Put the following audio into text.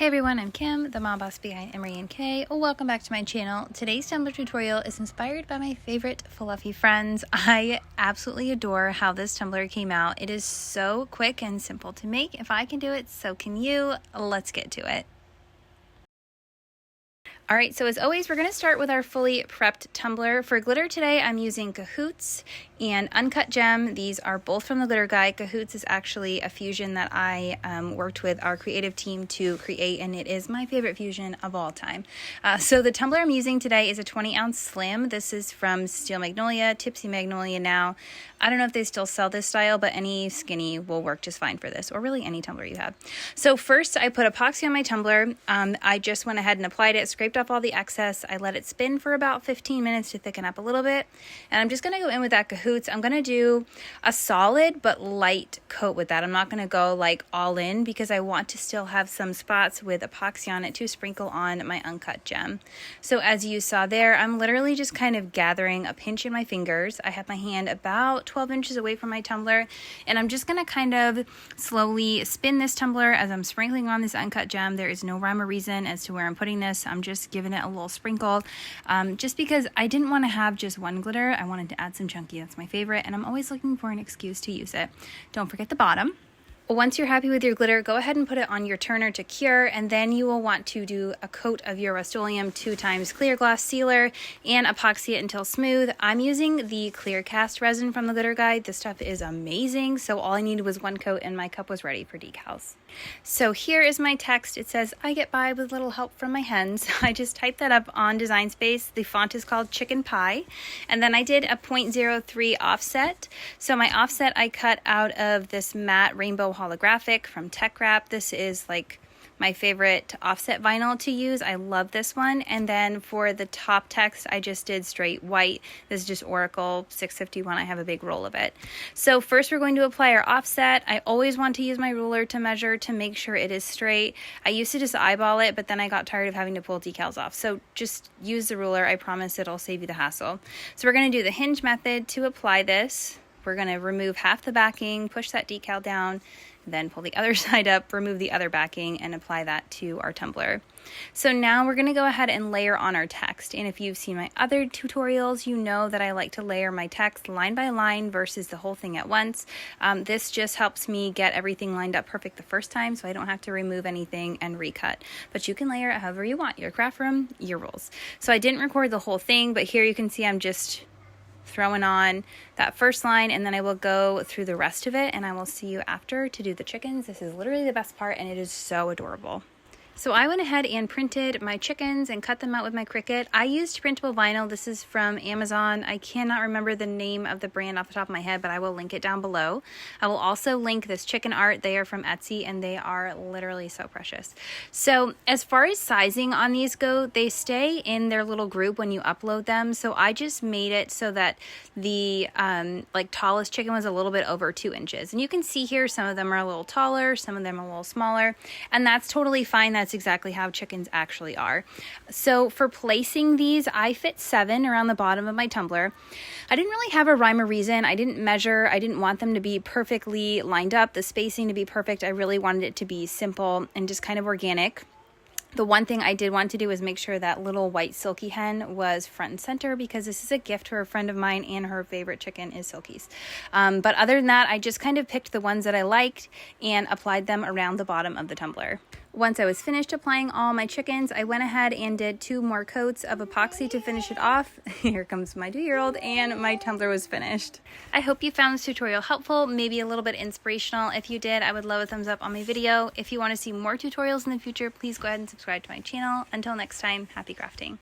Hey everyone, I'm Kim, the mom boss behind EmeryandK. Welcome back to my channel. Today's tumbler tutorial is inspired by my favorite fluffy friends. I absolutely adore how this tumbler came out. It is so quick and simple to make. If I can do it, so can you. Let's get to it. All right, so as always, we're gonna start with our fully prepped tumbler. For glitter today, I'm using Cahoots and Uncut Gem. These are both from the Glitter Guide. Cahoots is actually a fusion that I worked with our creative team to create, and it is my favorite fusion of all time. So the tumbler I'm using today is a 20-ounce slim. This is from Steel Magnolia, Tipsy Magnolia now. I don't know if they still sell this style, but any skinny will work just fine for this, or really any tumbler you have. So first, I put epoxy on my tumbler. I just went ahead and applied it, scraped off all the excess. I let it spin for about 15 minutes to thicken up a little bit. And I'm just going to go in with that Cahoots. I'm going to do a solid but light coat with that. I'm not going to go like all in because I want to still have some spots with epoxy on it to sprinkle on my Uncut Gem. So as you saw there, I'm literally just kind of gathering a pinch in my fingers. I have my hand about 12 inches away from my tumbler, and I'm just going to kind of slowly spin this tumbler as I'm sprinkling on this Uncut Gem. There is no rhyme or reason as to where I'm putting this. I'm just giving it a little sprinkle just because I didn't want to have just one glitter. I wanted to add some chunky. That's my favorite, and I'm always looking for an excuse to use it. Don't forget the bottom. Once you're happy with your glitter, go ahead and put it on your turner to cure, and then you will want to do a coat of your Rust-Oleum 2x clear gloss sealer and epoxy it until smooth. I'm using the clear cast resin from the Glitter Guide. This stuff is amazing, so all I needed was one coat and my cup was ready for decals. So here is my text. It says, "I get by with little help from my hens." I just typed that up on Design Space. The font is called Chicken Pie, and then I did a 0.03 offset. So my offset I cut out of this matte rainbow holographic from Teckwrap. This is like my favorite offset vinyl to use. I love this one. And then for the top text, I just did straight white. This is just Oracle 651. I have a big roll of it. So first we're going to apply our offset. I always want to use my ruler to measure to make sure it is straight. I used to just eyeball it, but then I got tired of having to pull decals off. So just use the ruler. I promise it'll save you the hassle. So we're going to do the hinge method to apply this. We're going to remove half the backing, push that decal down, then pull the other side up, remove the other backing, and apply that to our tumbler. So now we're going to go ahead and layer on our text. And if you've seen my other tutorials, you know that I like to layer my text line by line versus the whole thing at once. This just helps me get everything lined up perfect the first time, so I don't have to remove anything and recut. But you can layer it however you want. Your craft room, your rules. So I didn't record the whole thing, but here you can see I'm just throwing on that first line, and then I will go through the rest of it, and I will see you after to do the chickens. This is literally the best part, and it is so adorable. So I went ahead and printed my chickens and cut them out with my Cricut. I used printable vinyl. This is from Amazon. I cannot remember the name of the brand off the top of my head, but I will link it down below. I will also link this chicken art. They are from Etsy, and they are literally so precious. So as far as sizing on these go, they stay in their little group when you upload them. So I just made it so that the like tallest chicken was a little bit over 2 inches. And you can see here, some of them are a little taller, some of them are a little smaller, and that's totally fine. That's exactly how chickens actually are. So for placing these, I fit 7 around the bottom of my tumbler. I didn't really have a rhyme or reason. I didn't measure. I didn't want them to be perfectly lined up, the spacing to be perfect. I really wanted it to be simple and just kind of organic. The one thing I did want to do was make sure that little white silky hen was front and center, because this is a gift for a friend of mine and her favorite chicken is silkies. But other than that, I just kind of picked the ones that I liked and applied them around the bottom of the tumbler. Once I was finished applying all my chickens, I went ahead and did 2 more coats of epoxy to finish it off. Here comes my 2-year-old, and my tumbler was finished. I hope you found this tutorial helpful, maybe a little bit inspirational. If you did, I would love a thumbs up on my video. If you want to see more tutorials in the future, please go ahead and subscribe to my channel. Until next time, happy crafting.